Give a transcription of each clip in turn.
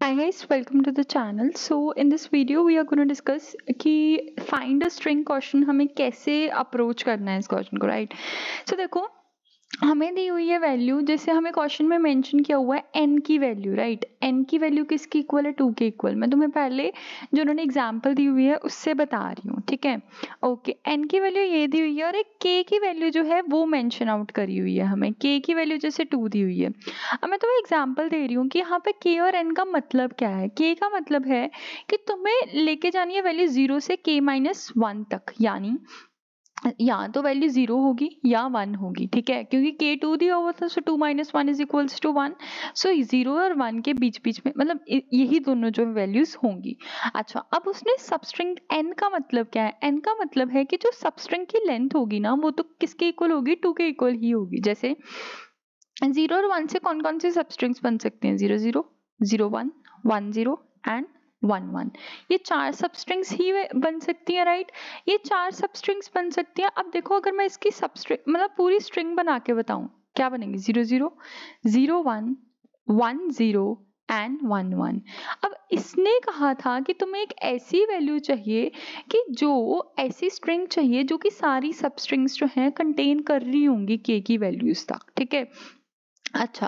Hi guys, welcome to the channel. So in this video we are going to discuss कि find a string question हमें कैसे approach करना है इस question को, right? So देखो हमें दी हुई है वैल्यू, जैसे हमें क्वेश्चन में मेंशन किया हुआ है n की वैल्यू, राइट? n की वैल्यू किसकी इक्वल है? 2 के इक्वल। मैं तुम्हें पहले जो उन्होंने एग्जांपल दी हुई है उससे बता रही हूँ, ठीक है? ओके, n की वैल्यू ये दी हुई है और एक k की वैल्यू जो है वो मेंशन आउट करी हुई है हमें। k की वैल्यू जैसे 2 दी हुई है। अब मैं तुम्हें एग्जांपल दे रही हूँ कि यहाँ पे k और n का मतलब क्या है। k का मतलब है कि तुम्हें लेके जानी है वैल्यू 0 से k माइनस 1 तक, यानी या तो वैल्यू 0 होगी या 1 होगी, ठीक है? क्योंकि k 2 दिया हुआ था, सो 2 माइनस 1 इज इक्वल्स टू 1। सो 0 और 1 के बीच बीच में मतलब यही दोनों जो वैल्यूज होंगी। अच्छा, अब उसने सबस्ट्रिंग n का मतलब क्या है? n का मतलब है कि जो सबस्ट्रिंग की लेंथ होगी ना वो तो किसके इक्वल होगी? 2 के इक्वल ही होगी। जैसे 0 और 1 से कौन कौन से सबस्ट्रिंग्स बन सकते हैं? 0 0 0 1 1 0 एंड 1 1। ये 4 सबस्ट्रिंग्स ही बन सकती है, राइट? ये 4 सबस्ट्रिंग्स बन सकती हैं। अब देखो अगर मैं इसकी सबस्ट्रिंग मतलब पूरी स्ट्रिंग बना के बताऊं, क्या बनेगी? 0 0 0 1 1 0 एंड 1 1। अब इसने कहा था कि तुम्हें एक ऐसी वैल्यू चाहिए कि जो ऐसी स्ट्रिंग चाहिए जो कि सारी सबस्ट्रिंग्स जो हैं कंटेन कर रही होंगी k की वैल्यूज तक, ठीक है? अच्छा,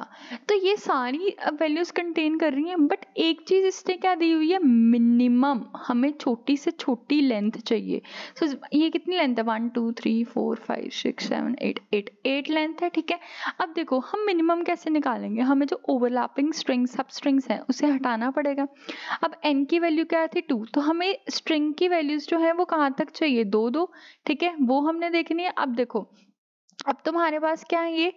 तो ये सारी वैल्यूज कंटेन कर रही हैं, बट एक चीज इसने क्या दी हुई है? मिनिमम हमें छोटी से छोटी लेंथ चाहिए। सो ये कितनी लेंथ है? 1 2 3 4 5 6 7 8 8 लेंथ है, ठीक है? अब देखो हम मिनिमम कैसे निकालेंगे? हमें जो ओवरलैपिंग स्ट्रिंग सब स्ट्रिंग्स हैं उसे हटाना पड़ेगा। अब n की वैल्यू क्या थी? 2। तो हमें स्ट्रिंग की वैल्यूज जो है वो कहाँ तक चाहिए? 2 2, ठीक है? वो हमने देखनी है। अब देखो, अब तुम्हारे पास क्या है? ये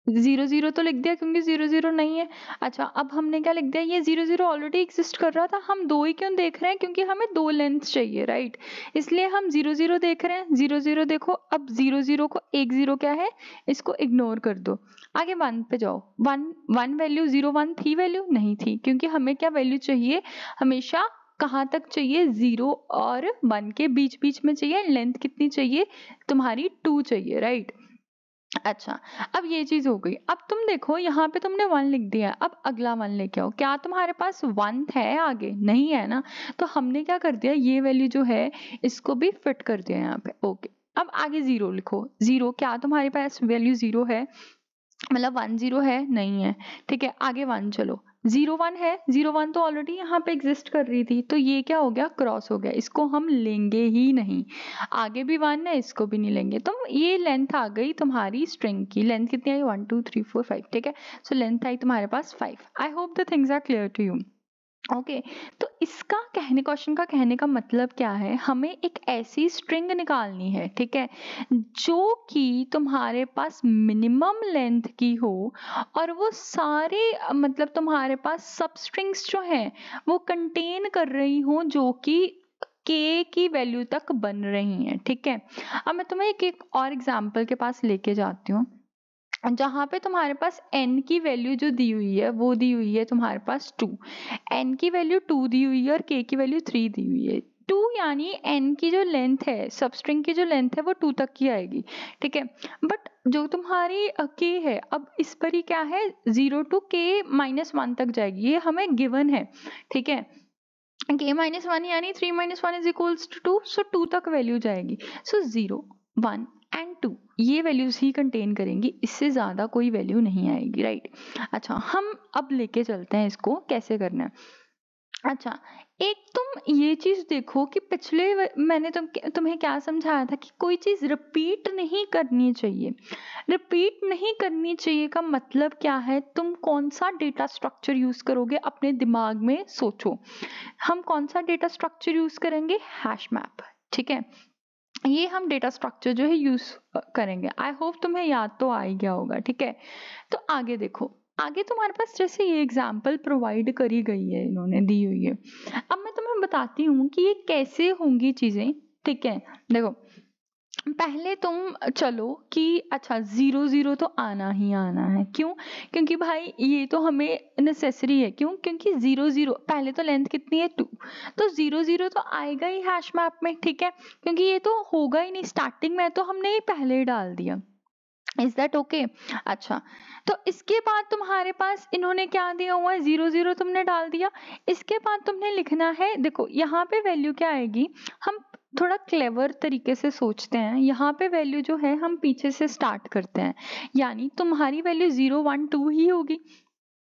0 0 तो लिख दिया क्योंकि 0 0 नहीं है। अच्छा, अब हमने क्या लिख दिया? ये 0 0 ऑलरेडी एग्जिस्ट कर रहा था। हम 2 ही क्यों देख रहे हैं? क्योंकि हमें 2 लेंथ चाहिए, राइट? इसलिए हम 0 0 देख रहे हैं। 0 0 देखो, अब 0 0 को एक 0 क्या है? इसको इग्नोर कर दो। आगे 1 पे जाओ। 1 1 वैल्यू 0 1 थी? वैल्यू नहीं थी, क्योंकि हमें क्या वैल्यू चाहिए? हमेशा कहाँ तक चाहिए? 0 और 1 के बीच बीच में चाहिए। लेंथ कितनी चाहिए? तुम्हारी 2 चाहिए, राइट? अच्छा, अब ये चीज हो गई। अब तुम देखो यहाँ पे तुमने 1 लिख दिया, अब अगला 1 लेके आओ। क्या तुम्हारे पास 1 है आगे? नहीं है ना। तो हमने क्या कर दिया? ये वैल्यू जो है इसको भी फिट कर दिया यहाँ पे। ओके, अब आगे 0 लिखो। 0, क्या तुम्हारे पास वैल्यू 0 है? मतलब 1 0 है? नहीं है, ठीक है? आगे 1 चलो। 0 1 है? 0 1 तो ऑलरेडी यहाँ पे एग्जिस्ट कर रही थी, तो ये क्या हो गया? क्रॉस हो गया। इसको हम लेंगे ही नहीं। आगे भी 1 है, इसको भी नहीं लेंगे। तो ये लेंथ आ गई तुम्हारी स्ट्रिंग की। लेंथ कितनी आई? 1 2 3 4 5, ठीक है? सो लेंथ आई तुम्हारे पास 5। I hope the things are clear to you. Okay, तो इसका क्वेश्चन का कहने का मतलब क्या है? हमें एक ऐसी स्ट्रिंग निकालनी है, ठीक है, जो कि तुम्हारे पास मिनिमम लेंथ की हो और वो सारे मतलब तुम्हारे पास सब स्ट्रिंग्स जो हैं वो कंटेन कर रही हो जो कि k की वैल्यू तक बन रही हैं, ठीक है? अब मैं तुम्हें एक और एग्जांपल के पास लेके जाती हूँ, जहाँ पे तुम्हारे पास n की वैल्यू जो दी हुई है वो दी हुई है तुम्हारे पास 2। n की वैल्यू 2 दी हुई है और k की वैल्यू 3 दी हुई है। 2 यानी n की जो लेंथ है, सबस्ट्रिंग की जो लेंथ है वो 2 तक की आएगी, ठीक है? बट जो तुम्हारी k है, अब इस पर ही क्या है? 0 टू k माइनस 1 तक जाएगी, ये हमें गिवन है, ठीक है? k माइनस 1 यानी 3 माइनस 1 इज इक्वल्स टू 2, सो 2 तक वैल्यू जाएगी। सो 0 1 एंड 2 ये वैल्यूज ही कंटेन करेंगी, इससे ज्यादा कोई वैल्यू नहीं आएगी, राइट? अच्छा, हम अब लेके चलते हैं इसको कैसे करना है। अच्छा, एक तुम ये चीज देखो कि पिछले मैंने तुम्हें क्या समझाया था कि कोई चीज रिपीट नहीं करनी चाहिए। रिपीट नहीं करनी चाहिए का मतलब क्या है? तुम कौन सा डेटा स्ट्रक्चर यूज करोगे अपने दिमाग में सोचो। हम कौन सा डेटा स्ट्रक्चर यूज करेंगे? हैश मैप, ठीक है? ये हम डेटा स्ट्रक्चर जो है यूज करेंगे। आई होप तुम्हें याद तो आ ही गया होगा, ठीक है? तो आगे देखो, आगे तुम्हारे पास जैसे ये एग्जाम्पल प्रोवाइड करी गई है, इन्होंने दी हुई है। अब मैं तुम्हें बताती हूँ कि ये कैसे होंगी चीजें, ठीक है? देखो, पहले तुम चलो कि अच्छा 0 0 तो आना ही आना है। क्यों? क्योंकि भाई ये तो हमें नेसेसरी है। क्यों? क्योंकि 0 0 पहले तो लेंथ कितनी है? 2, तो 0 0 तो आएगा ही हैश मैप में, ठीक है? क्योंकि ये तो होगा ही नहीं, स्टार्टिंग में तो हमने ये पहले ही डाल दिया। Is that okay? अच्छा, तो इसके बाद तुम्हारे पास इन्होंने क्या दिया हुआ है, 0 0 तुमने डाल दिया। इसके बाद तुमने लिखना है, देखो यहाँ पे वैल्यू क्या आएगी, हम थोड़ा क्लेवर तरीके से सोचते हैं। यहाँ पे वैल्यू जो है हम पीछे से स्टार्ट करते हैं, यानी तुम्हारी वैल्यू 0 1 2 ही होगी।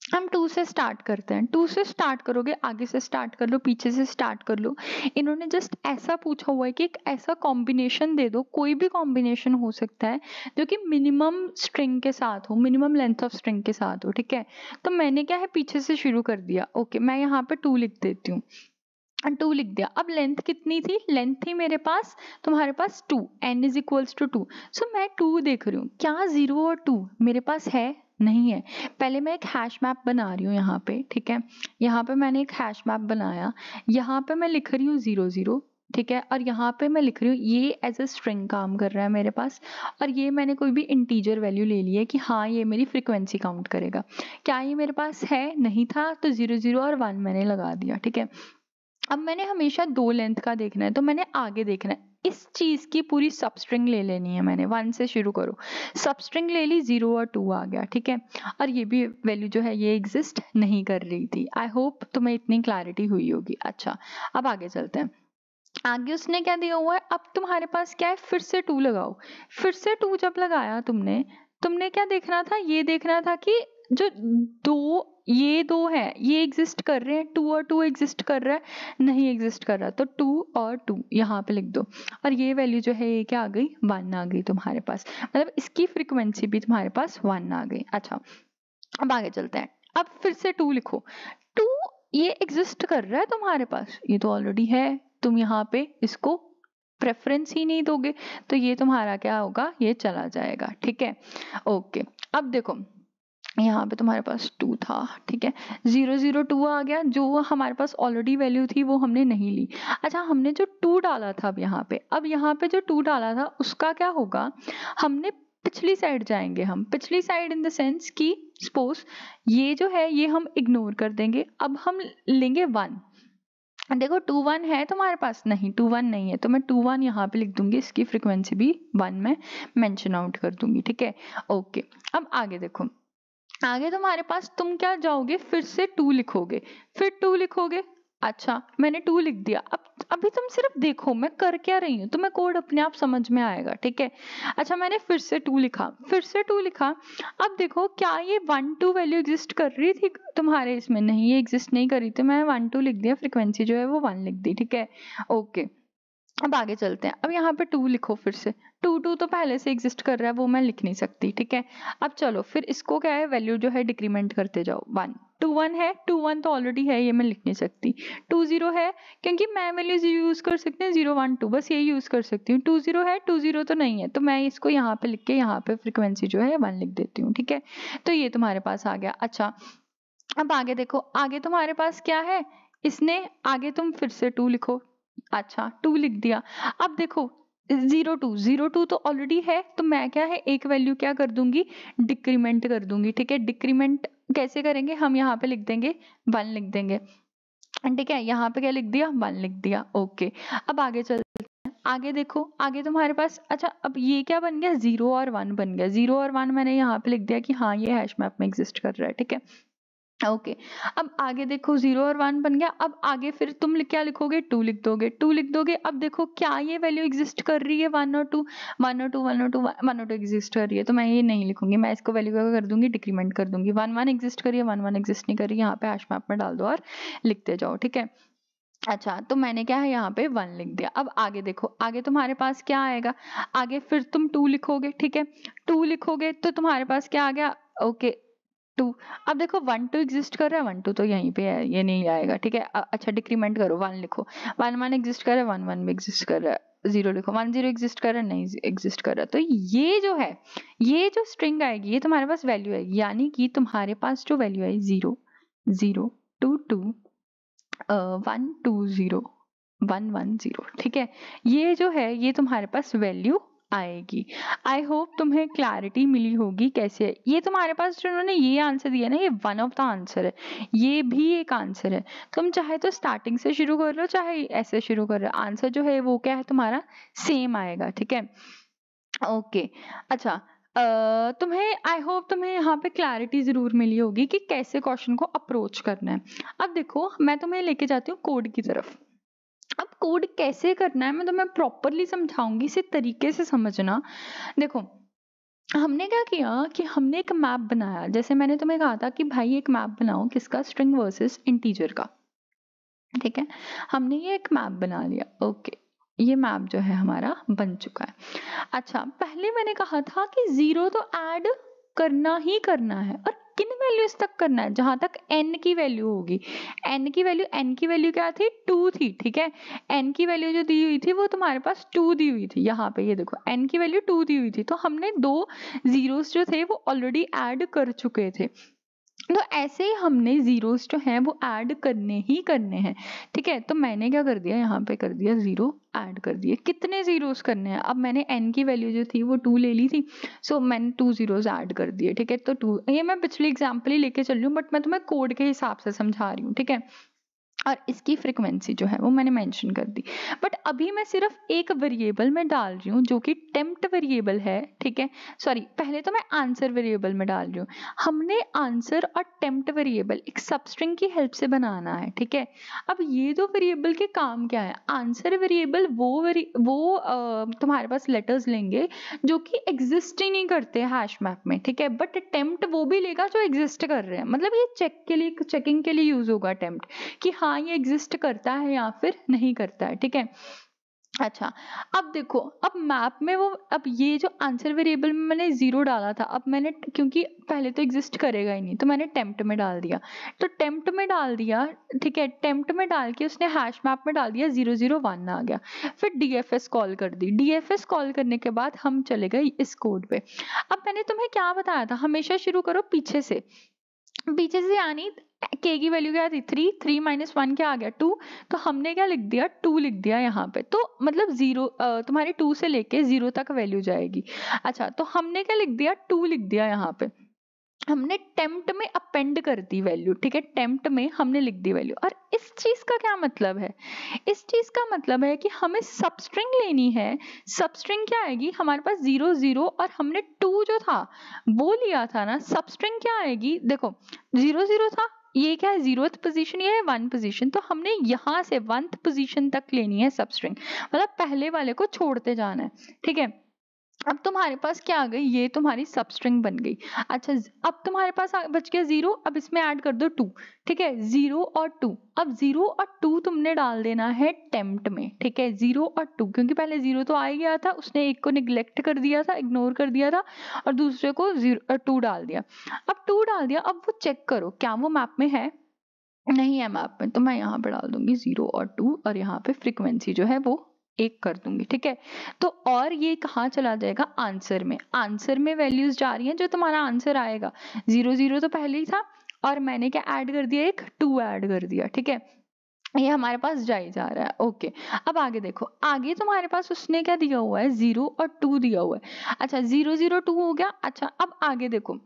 हम 2 से स्टार्ट करते हैं, 2 से स्टार्ट करोगे, आगे से स्टार्ट कर लो, पीछे से स्टार्ट कर लो। इन्होंने जस्ट ऐसा पूछा हुआ है कि एक ऐसा कॉम्बिनेशन दे दो, कोई भी कॉम्बिनेशन हो सकता है जो कि मिनिमम स्ट्रिंग के साथ हो, मिनिमम लेंथ ऑफ स्ट्रिंग के साथ हो, ठीक है। तो मैंने क्या है पीछे से शुरू कर दिया। ओके, मैं यहाँ पे 2 लिख देती हूँ, 2 लिख दिया। अब लेंथ कितनी थी, लेंथ थी मेरे पास, तुम्हारे पास 2, n इज इक्वल्स टू 2। सो मैं 2 देख रही हूँ, क्या 0 और 2 मेरे पास है? नहीं है। पहले मैं एक हैश मैप बना रही हूँ यहाँ पे, ठीक है। यहाँ पे मैंने एक हैश मैप बनाया, यहाँ पे मैं लिख रही हूँ 0 0, ठीक है, और यहाँ पे मैं लिख रही हूँ, ये एज अ स्ट्रिंग काम कर रहा है मेरे पास, और ये मैंने कोई भी इंटीजर वैल्यू ले ली है कि हाँ ये मेरी फ्रीक्वेंसी काउंट करेगा। क्या ये मेरे पास है? नहीं था, तो 0 0 और 1 मैंने लगा दिया, ठीक है। अब मैंने हमेशा 2 लेंथ का देखना है, तो मैंने आगे देखना है, इस चीज की पूरी सब स्ट्रिंग ले लेनी है मैंने। 1 से शुरू करो, सब स्ट्रिंग ले ली, 0 और 2 आ गया, ठीक है। और ये भी वैल्यू जो है ये एग्जिस्ट नहीं कर रही थी। आई होप तुम्हें इतनी क्लैरिटी हुई होगी। अच्छा, अब आगे चलते हैं। आगे उसने क्या दिया हुआ है, अब तुम्हारे पास क्या है, फिर से 2 लगाओ। फिर से 2 जब लगाया तुमने, तुमने क्या देखना था, ये देखना था कि जो ये दो है ये एग्जिस्ट कर रहे हैं, 2 और 2 एग्जिस्ट कर रहा है? नहीं एग्जिस्ट कर रहा, तो 2 और 2 यहाँ पे लिख दो। और ये वैल्यू जो है ये क्या आ गई, 1 आ गई तुम्हारे पास, मतलब इसकी फ्रीक्वेंसी भी तुम्हारे पास 1 आ गई। अच्छा, अब आगे चलते हैं। अब फिर से 2 लिखो, 2 ये एग्जिस्ट कर रहा है तुम्हारे पास, ये तो ऑलरेडी है, तुम यहाँ पे इसको प्रेफरेंस ही नहीं दोगे, तो ये तुम्हारा क्या होगा, ये चला जाएगा, ठीक है। ओके, अब देखो यहाँ पे तुम्हारे पास 2 था, ठीक है, 0 0 2 आ गया, जो हमारे पास ऑलरेडी वैल्यू थी वो हमने नहीं ली। अच्छा, हमने जो 2 डाला था अब यहाँ पे जो 2 डाला था उसका क्या होगा, हमने पिछली साइड जाएंगे, हम पिछली साइड इन द सेंस कि सपोज ये जो है ये हम इग्नोर कर देंगे, अब हम लेंगे 1। देखो 2 1 है तुम्हारे पास, नहीं 2 1 नहीं है, तो मैं 2 1 यहाँ पे लिख दूंगी, इसकी फ्रीक्वेंसी भी 1 में मेंशन आउट कर दूंगी, ठीक है। ओके, अब आगे देखो, आगे तुम्हारे पास तुम क्या जाओगे, फिर से 2 लिखोगे, फिर 2 लिखोगे। अच्छा, मैंने 2 लिख दिया। अब अभी तुम सिर्फ देखो मैं कर क्या रही हूँ, तुम्हें कोड अपने आप समझ में आएगा, ठीक है। अच्छा, मैंने फिर से 2 लिखा, फिर से 2 लिखा। अब देखो क्या ये 1 2 वैल्यू एग्जिस्ट कर रही थी तुम्हारे इसमें? नहीं, ये एग्जिस्ट नहीं कर रही थी, मैं 1 2 लिख दिया, फ्रीक्वेंसी जो है वो 1 लिख दी, ठीक है। ओके, अब आगे चलते हैं। अब यहाँ पे 2 लिखो, फिर से 2 2 तो पहले से एग्जिस्ट कर रहा है, वो मैं लिख नहीं सकती, ठीक है। अब चलो फिर इसको क्या है, वैल्यू जो है डिक्रीमेंट करते जाओ। 1 2 1 है, 2 1 तो ऑलरेडी है, ये मैं लिख नहीं सकती। 2 0 है, क्योंकि मैं वैल्यूज यूज कर सकती हूँ 0 1 2, बस ये यूज कर सकती हूँ। 2 0 है, 2 0 तो नहीं है, तो मैं इसको यहाँ पे लिख के यहाँ पे फ्रिक्वेंसी जो है 1 लिख देती हूँ, ठीक है। तो ये तुम्हारे पास आ गया। अच्छा, अब आगे देखो, आगे तुम्हारे पास क्या है, इसने आगे तुम फिर से 2 लिखो। अच्छा, 2 लिख दिया। अब देखो 0 2 0 2 तो ऑलरेडी है, तो मैं क्या है एक वैल्यू क्या कर दूंगी, डिक्रीमेंट कर दूंगी, ठीक है। डिक्रीमेंट कैसे करेंगे, हम यहाँ पे लिख देंगे 1 लिख देंगे, ठीक है। यहाँ पे क्या लिख दिया, 1 लिख दिया। ओके, अब आगे चलते हैं। आगे देखो, आगे तुम्हारे पास, अच्छा अब ये क्या बन गया, 0 और 1 बन गया। 0 और 1 मैंने यहाँ पे लिख दिया कि हाँ ये हैश मैप में एग्जिस्ट कर रहा है, ठीक है। ओके, अब आगे देखो 0 और 1 बन गया। अब आगे फिर तुम क्या लिखोगे, 2 लिख दोगे, 2 लिख दोगे। अब देखो क्या ये वैल्यू एग्जिस्ट कर रही है, 1 और 2 1 और 2 1 और 2 1 और 2 एग्जिस्ट कर रही है, तो मैं ये नहीं लिखूंगी, मैं इसको वैल्यू क्या कर दूंगी, डिक्रीमेंट कर दूंगी। 1 1 एग्जिस्ट कर रही है, 1 1 एग्जिस्ट नहीं कर रही, यहाँ पे हैश मैप में डाल दो और लिखते जाओ, ठीक है। अच्छा, तो मैंने क्या है यहाँ पे 1 लिख दिया। अब आगे देखो, आगे तुम्हारे पास क्या आएगा, आगे फिर तुम 2 लिखोगे, ठीक है। 2 लिखोगे तो तुम्हारे पास क्या आ गया, ओके 2। अब देखो 1 2 एग्जिस्ट कर रहा है, 1 2 तो यहीं पे है, ये नहीं आएगा, ठीक है। अच्छा, डिक्रीमेंट करो, 1 लिखो, 1 1 एग्जिस्ट कर रहा है, 1 1 भी एग्जिस्ट कर रहा है। 0 लिखो, 1 0 एग्जिस्ट कर रहा है, नहीं एग्जिस्ट कर रहा। तो ये जो है, ये जो स्ट्रिंग आएगी ये तुम्हारे पास वैल्यू आएगी, यानी कि तुम्हारे पास जो वैल्यू आई 0 0 2 2 1 2 0 1 1 0, ठीक है। ये जो है ये तुम्हारे पास वैल्यू आएगी। आई होप तुम्हें क्लैरिटी मिली होगी कैसे है। ये तुम्हारे पास जो उन्होंने ये आंसर दिया ना, ये वन ऑफ द आंसर है, ये भी एक आंसर है। तुम चाहे तो स्टार्टिंग से शुरू कर लो, चाहे ऐसे शुरू कर लो, आंसर जो है वो क्या है तुम्हारा सेम आएगा, ठीक है। ओके, अच्छा तुम्हें आई होप तुम्हें यहाँ पे क्लैरिटी ज़रूर मिली होगी कि कैसे क्वेश्चन को अप्रोच करना है। अब देखो मैं तुम्हें लेके जाती हूँ कोड की तरफ। अब कोड कैसे करना है मैं तुम्हें प्रॉपरली समझाऊंगी, इसे तरीके से समझना। देखो हमने क्या किया कि हमने एक मैप बनाया, जैसे मैंने तुम्हें कहा था कि भाई एक मैप बनाओ किसका, स्ट्रिंग वर्सेस इंटीजर का। ठीक है, हमने ये एक मैप बना लिया। ओके, ये मैप जो है हमारा बन चुका है। अच्छा, पहले मैंने कहा था कि 0 तो ऐड करना ही करना है, और किन वैल्यूज तक करना है, जहां तक n की वैल्यू होगी। n की वैल्यू क्या थी, 2 थी। ठीक है, n की वैल्यू जो दी हुई थी वो तुम्हारे पास 2 दी हुई थी। यहाँ पे ये देखो n की वैल्यू 2 दी हुई थी, तो हमने 2 जीरोस जो थे वो ऑलरेडी ऐड कर चुके थे। तो ऐसे ही हमने जीरोस जो हैं वो ऐड करने ही करने हैं। ठीक है, तो मैंने क्या कर दिया, यहाँ पे कर दिया 0 ऐड कर दिए। कितने जीरोस करने हैं, अब मैंने n की वैल्यू जो थी वो 2 ले ली थी, सो मैंने 2 जीरोस ऐड कर दिए। ठीक है, तो 2, ये मैं पिछले एग्जाम्पल ही लेके चल रही हूँ, बट मैं तुम्हें कोड के हिसाब से समझा रही हूँ। ठीक है, और इसकी फ्रीक्वेंसी जो है वो मैंने मेंशन कर दी। बट अभी मैं सिर्फ एक वेरिएबल में डाल रही हूँ जो कि टेम्प्ट वेरिएबल है। ठीक है, सॉरी, पहले तो मैं आंसर वेरिएबल में डाल रही हूँ। हमने आंसर और टेम्प्ट वेरिएबल एक सबस्ट्रिंग की हेल्प से बनाना है। ठीक है, अब ये दो वेरिएबल के काम क्या है, आंसर वेरिएबल वो तुम्हारे पास लेटर्स लेंगे जो कि एग्जिस्ट ही नहीं करते हैश मैप में। ठीक है, बट टेम्प्ट वो भी लेगा जो एग्जिस्ट कर रहे हैं, मतलब ये चेकिंग के लिए यूज होगा टेम्प्ट, कि हाँ ये एग्जिस्ट करता है या फिर नहीं करता है। ठीक है, अच्छा, अब देखो, अब मैप में वो, अब ये जो आंसर वेरिएबल में मैंने 0 डाला था, अब मैंने, क्योंकि पहले तो एग्जिस्ट करेगा ही नहीं, तो मैंने टेम्प्ट में डाल दिया। तो टेम्प्ट में डाल दिया, ठीक है, टेम्प्ट में डाल के उसने हैश मैप में डाल दिया 001 आ गया। फिर डीएफएस कॉल कर दी, डीएफएस कॉल करने के बाद हम चले गए इस कोड पे। अब मैंने तुम्हें क्या बताया था, हमेशा शुरू करो पीछे से, यानी k की वैल्यू क्या थी, 3 माइनस 1 क्या आ गया, 2। तो हमने क्या लिख दिया, 2 लिख दिया यहाँ पे। तो मतलब 0 तुम्हारी 2 से लेके 0 तक वैल्यू जाएगी। अच्छा, तो हमने क्या लिख दिया, 2 लिख दिया यहाँ पे। हमने टेम्प्ट में अपेंड कर दी वैल्यू। ठीक है, टेम्प्ट में हमने लिख दी वैल्यू। और इस चीज का क्या मतलब है, इस चीज का मतलब है कि हमें सबस्ट्रिंग लेनी है। सबस्ट्रिंग क्या आएगी हमारे पास, 0 0, और हमने 2 जो था वो लिया था ना, सबस्ट्रिंग क्या आएगी, देखो 0 0 था, ये क्या है 0th पोजीशन, ये है 1 पोजीशन, तो हमने यहाँ से 1th पोजीशन तक लेनी है सबस्ट्रिंग, मतलब पहले वाले को छोड़ते जाना है। ठीक है, अब तुम्हारे पास क्या आ गई, ये तुम्हारी सबस्ट्रिंग बन गई। अच्छा, अब तुम्हारे पास बच गया 0, अब इसमें ऐड कर दो 2। ठीक है, 0 और 2, अब 0 और 2 तुमने डाल देना है टेम्प्ट में। ठीक है, 0 और 2, क्योंकि पहले 0 तो आ ही गया था, उसने एक को निग्लेक्ट कर दिया था, इग्नोर कर दिया था, और दूसरे को 2 डाल दिया। अब 2 डाल दिया, अब वो चेक करो क्या वो मैप में है, नहीं है मैप में, तो मैं यहाँ पे डाल दूंगी 0 और 2, और यहाँ पे फ्रीक्वेंसी जो है वो 1 कर दूंगी। ठीक है, तो और ये कहाँ चला जाएगा, आंसर में। आंसर में वैल्यूज जा रही हैं, जो तुम्हारा आंसर आएगा 0 0 तो पहले ही था, और मैंने क्या ऐड कर दिया, एक 2 ऐड कर दिया। ठीक है, ये हमारे पास जा रहा है। ओके, अब आगे देखो, आगे तुम्हारे पास उसने क्या दिया हुआ है, 0 और 2 दिया हुआ है। अच्छा, 0 0 2 हो गया। अच्छा, अब आगे देखो,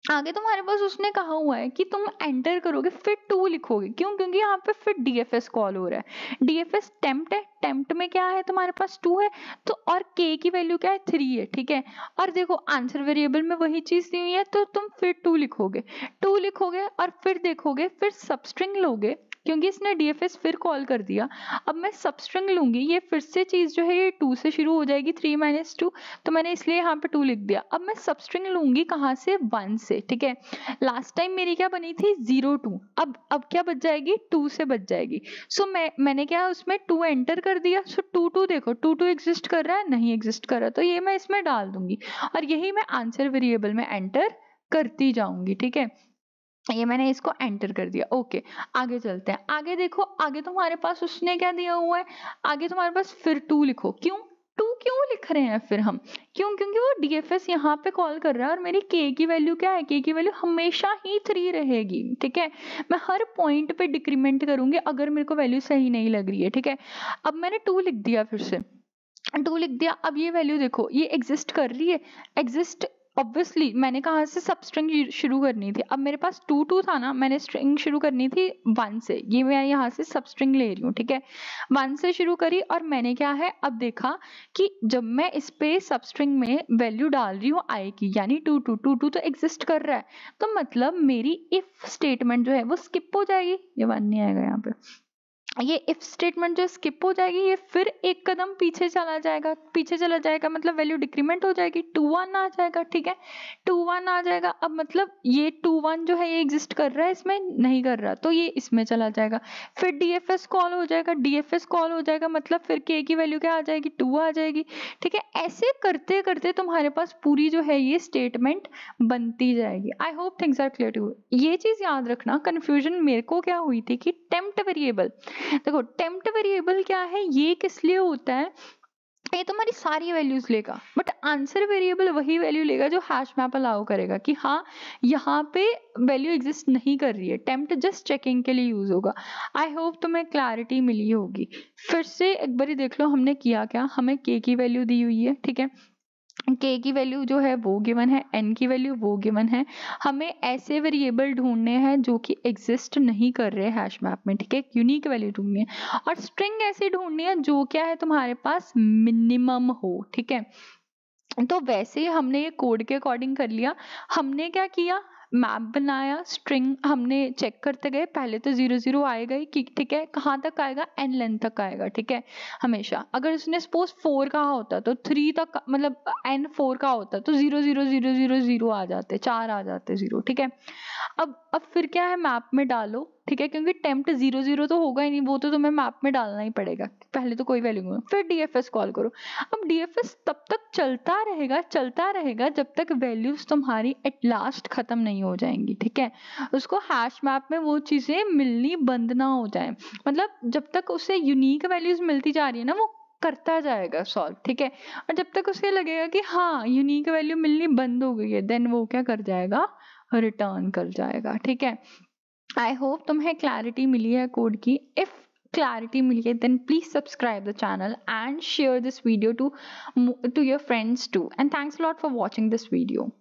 आगे तुम्हारे पास उसने कहा हुआ है कि तुम एंटर करोगे फिर 2 लिखोगे, क्यों, क्योंकि यहाँ पे फिर डीएफएस कॉल हो रहा है। डीएफएस टेम्प्ट है, टेम्प्ट में क्या है तुम्हारे पास 2 है, तो और k की वैल्यू क्या है, 3 है। ठीक है, और देखो आंसर वेरिएबल में वही चीज दी हुई है, तो तुम फिर 2 लिखोगे, 2 लिखोगे, और फिर देखोगे, फिर सबस्ट्रिंग लोगे, क्योंकि इसने डीएफएस फिर कॉल कर दिया। अब मैं सबस्ट्रिंग लूंगी, ये फिर से चीज जो है ये 2 से शुरू हो जाएगी, 3 माइनस 2, तो मैंने इसलिए यहाँ पे 2 लिख दिया। अब मैं सबस्ट्रिंग लूंगी कहाँ से, 1 से। ठीक है, लास्ट टाइम मेरी क्या बनी थी, 0 2, अब क्या बच जाएगी, 2 से बच जाएगी। सो मैंने क्या उसमें 2 एंटर कर दिया। सो 2 2 देखो, 2 2 एग्जिस्ट कर रहा है, नहीं एग्जिस्ट कर रहा, तो ये मैं इसमें डाल दूंगी, और यही मैं आंसर वेरिएबल में एंटर करती जाऊंगी। ठीक है, ये मैंने इसको एंटर कर दिया। ओके, आगे चलते हैं। आगे देखो, आगे तुम्हारे पास उसने क्या दिया हुआ है, आगे तुम्हारे पास फिर 2 लिखो। क्यों 2 क्यों लिख रहे हैं फिर हम, क्यों, क्योंकि वो डीएफएस यहाँ पे कॉल कर रहा है, और मेरी k की वैल्यू क्या है, k की वैल्यू हमेशा ही 3 रहेगी। ठीक है, मैं हर पॉइंट पे डिक्रीमेंट करूंगी अगर मेरे को वैल्यू सही नहीं लग रही है। ठीक है, अब मैंने 2 लिख दिया, फिर से 2 लिख दिया। अब ये वैल्यू देखो, ये एग्जिस्ट कर रही है, एग्जिस्ट ऑब्वियसली मैंने कहाँ से सब स्ट्रिंग शुरू करनी थी, अब मेरे पास 2 2 था ना, मैंने स्ट्रिंग शुरू करनी थी 1 से, ये मैं यहाँ से सब स्ट्रिंग ले रही हूँ, ठीक है, 1 से शुरू करी और मैंने क्या है अब देखा कि जब मैं इस पे सब स्ट्रिंग में वैल्यू डाल रही हूँ आई की, यानी 2 2 2 2 तो एग्जिस्ट कर रहा है, तो मतलब मेरी इफ स्टेटमेंट जो है वो स्किप हो जाएगी, ये 1 नहीं आएगा यहाँ पे, ये इफ स्टेटमेंट जो स्किप हो जाएगी, ये फिर एक कदम पीछे चला जाएगा, पीछे चला जाएगा मतलब वैल्यू डिक्रीमेंट हो जाएगी, 2 1 आ जाएगा, ठीक है, 2 1 आ जाएगा, अब मतलब ये 2 1 जो है ये एग्जिस्ट कर रहा है, इसमें नहीं कर रहा, तो ये इसमें चला जाएगा, फिर डीएफएस कॉल हो जाएगा, डीएफएस कॉल हो जाएगा मतलब फिर के की वैल्यू क्या आ जाएगी, 2 आ जाएगी, ठीक है, ऐसे करते करते तुम्हारे पास पूरी जो है ये स्टेटमेंट बनती जाएगी। I hope things are clear to you. ये चीज याद रखना, कंफ्यूजन मेरे को क्या हुई थी कि टेम्प्ट वेरिएबल, देखो टेम्प्ट वेरिएबल क्या है, ये किस लिए होता है, ये तुम्हारी सारी वैल्यूज लेगा, बट आंसर वेरिएबल वही वैल्यू लेगा जो हैश मैप अलाउ करेगा कि हाँ यहाँ पे वैल्यू एग्जिस्ट नहीं कर रही है, टेम्प्ट जस्ट चेकिंग के लिए यूज होगा। आई होप तुम्हें क्लैरिटी मिली होगी। फिर से एक बार देख लो हमने किया क्या, हमें के की वैल्यू दी हुई है, ठीक है, k की वैल्यू जो है वो गिवन है, n की वैल्यू वो गिवन है, हमें ऐसे वेरिएबल ढूंढने हैं जो कि एग्जिस्ट नहीं कर रहे हैश मैप में, ठीक है, यूनिक वैल्यू ढूंढनी है, और स्ट्रिंग ऐसी ढूंढनी है जो क्या है तुम्हारे पास मिनिमम हो, ठीक है, तो वैसे ही हमने ये कोड के अकॉर्डिंग कर लिया। हमने क्या किया, मैप बनाया, स्ट्रिंग हमने चेक करते गए, पहले तो 0 0 आएगा ही, ठीक है, कहाँ तक आएगा, n लेंथ तक आएगा, ठीक है, हमेशा अगर उसने सपोज 4 कहा होता तो 3 तक, मतलब n 4 का होता तो 0 0 0 0 0 आ जाते, 4 आ जाते 0, ठीक है, अब फिर क्या है, मैप में डालो, ठीक है, क्योंकि टेम्प्ट 0 0 तो होगा ही नहीं, वो तो तुम्हें मैप में डालना ही पड़ेगा, पहले तो कोई वैल्यू नहीं, फिर डीएफएस कॉल करो। अब डीएफएस तब तक चलता रहेगा जब तक वैल्यूज तुम्हारी एट लास्ट खत्म नहीं हो जाएंगी, ठीक है, उसको हैश मैप में वो चीजें मिलनी बंद ना हो जाए, मतलब जब तक उसे यूनिक वैल्यूज मिलती जा रही है ना वो करता जाएगा सॉल्व, ठीक है, और जब तक उसे लगेगा कि हाँ यूनिक वैल्यू मिलनी बंद हो गई है, देन वो क्या कर जाएगा, रिटर्न कर जाएगा, ठीक है। आई होप तुम्हें क्लैरिटी मिली है कोड की। इफ clarity मिली है then please subscribe the channel and share this video to your friends too, and thanks a lot for watching this video.